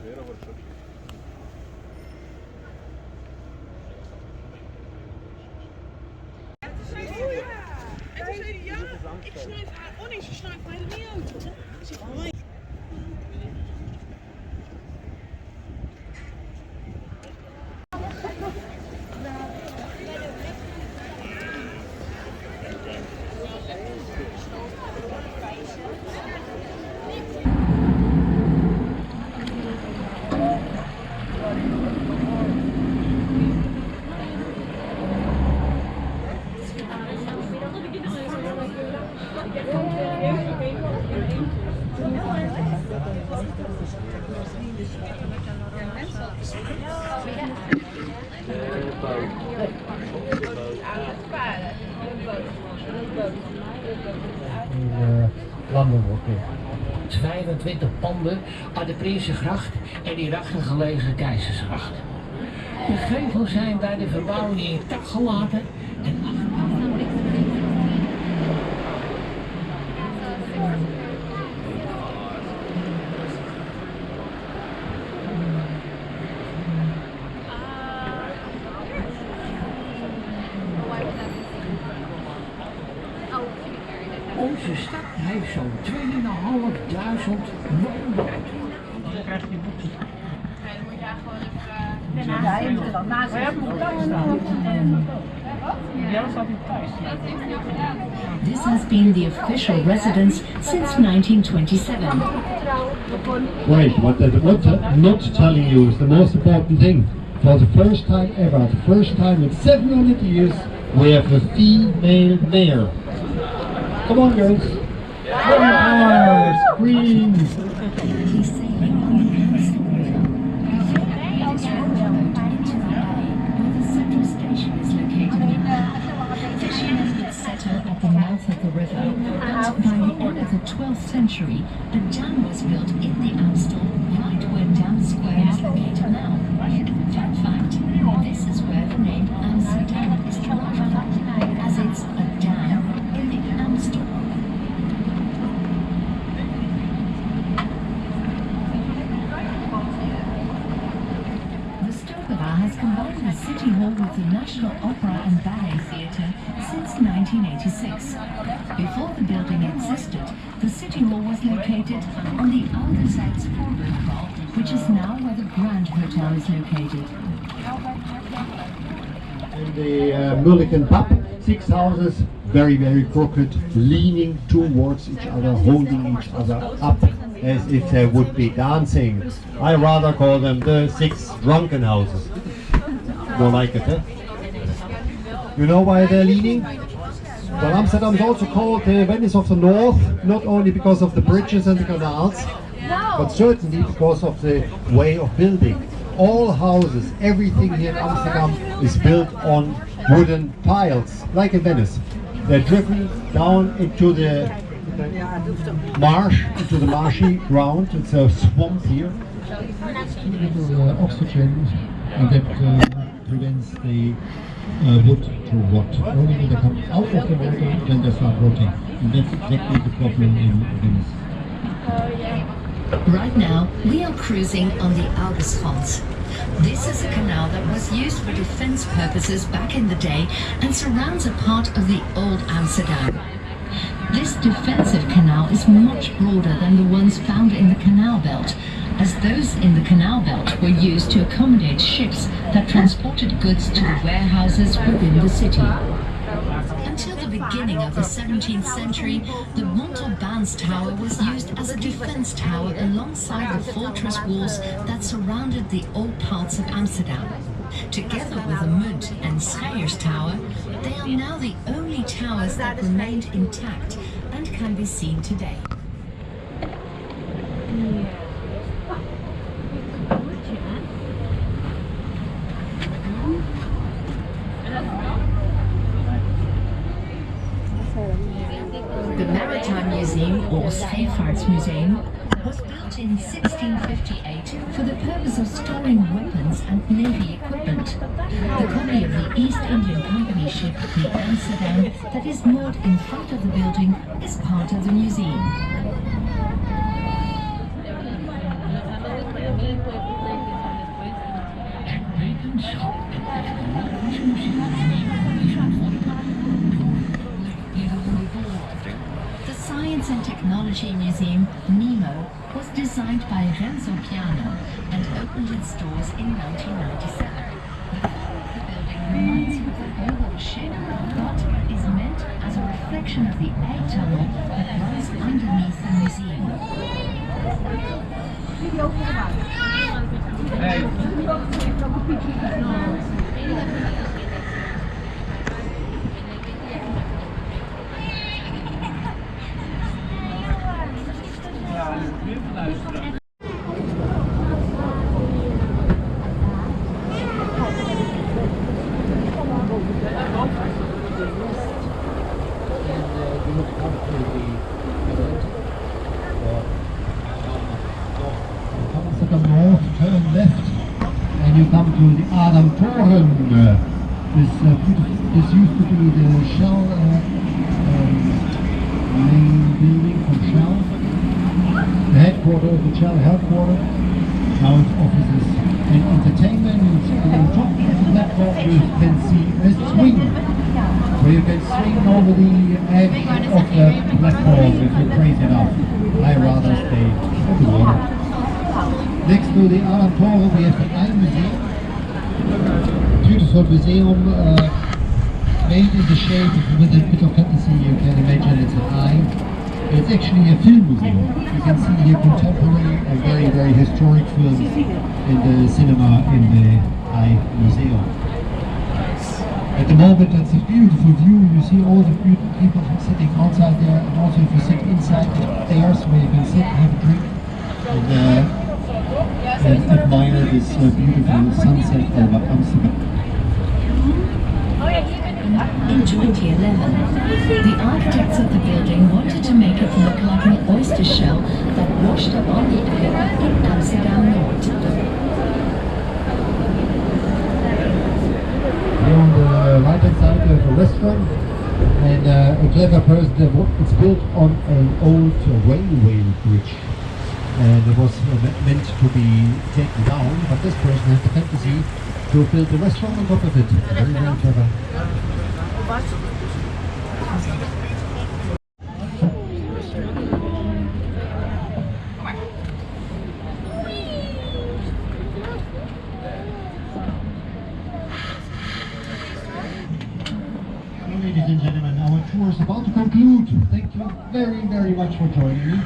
Ik schrijf haar, oh nee, ze schrijft mij er niet uit. Ze zegt, hoi. Landen wordt 25 panden aan de Prinsengracht en die erachter gelegen Keizersgracht. De gevels zijn bij de verbouwing intact gelaten en onze stad heeft zo'n 2500 woonruimte. Dan krijg je boekjes. Nee, dan moet je gewoon even... Ja, je moet er dan naast staan. Ja, dat staat in thuis. Dat heeft hij ook gedaan. This has been the official residence since 1927. Right, what they're not telling you is the most important thing. For the first time ever, the first time in 700 years, we have a female mayor. Come on, girls. Flowers, greens. At the mouth of the river, and by the end of the 12th century, a dam was built in the Amstel, right where Dam Square is located now. Fun fact, this is where the name Amsterdam is derived from, as it's a dam in the Amstel. The Stedelijk has combined the City Hall with the National Opera and Ballet Theatre since 1986. Before the building existed, the City Hall was located on the Rijksmuseum, which is now where the Grand Hotel is located. And the Mulligan Pub, 6 houses, very, very crooked, leaning towards each other, holding each other up as if they would be dancing. I rather call them the 6 drunken houses. More like it, eh? You know why they're leaning? Well, Amsterdam is also called the Venice of the North, not only because of the bridges and the canals, but certainly because of the way of building. All houses, everything here in Amsterdam is built on wooden piles, like in Venice. They're driven down into the marsh, into the marshy ground. It's a swamp here. Little oxygen, and that prevents the wood to rot. Only when they come out of the water, then they start rotting. And that's exactly the problem in Venice. Right now, we are cruising on the Algesgrond. This is a canal that was used for defense purposes back in the day and surrounds a part of the old Amsterdam. This defensive canal is much broader than the ones found in the canal belt, as those in the canal belt were used to accommodate ships that transported goods to the warehouses within the city. Until the beginning of the 17th century, the Montalbaan's Tower was used as a defense tower alongside the fortress walls that surrounded the old parts of Amsterdam. Together with the Munt and Scheiers Tower, they are now the only towers that remained intact and can be seen today. The Maritime Museum, or Rijksmuseum, was built in 1658 for the purpose of storing weapons and navy equipment. The copy of the East Indian Company ship, the Amsterdam, that is moored in front of the building is part of the museum. landschap. The Science and Technology Museum, NEMO, was designed by Renzo Piano and opened its doors in 1997. The building reminds you of the Gogh ship, but is meant as a reflection of the egg tunnel that runs underneath the museum. Amsterdam North, turn left, and you come to the Adam Toren. This used to be the Shell main building from Shell, the headquarters of the Shell headquarters. Now it's offices and entertainment. And on top of the platform you can see a swing, where you can swing over the edge of the platform if you're crazy enough. I rather stay at the water. Next to the Adam Toren we have the Rijksmuseum. Beautiful museum made in the shape with a bit of fantasy. You can imagine it's an eye. It's actually a film museum. You can see here contemporary and very, very historic films in the cinema in the Eye Museum. At the moment it's a beautiful view. You see all the beautiful people sitting outside there, and also if you sit inside there's where you can sit and have a drink and admire this beautiful sunset over Amsterdam. In 2011, the architects of the building wanted to make it look like an oyster shell that washed up on the air in Amsterdam North. Here on the right hand side there's a restaurant, and a clever person, it's built on an old railway bridge. And it was meant to be taken down, but this person had the fantasy to build a restaurant on top of it. Very, very clever. Ladies and gentlemen, our tour is about to conclude. Thank you very, very much for joining me.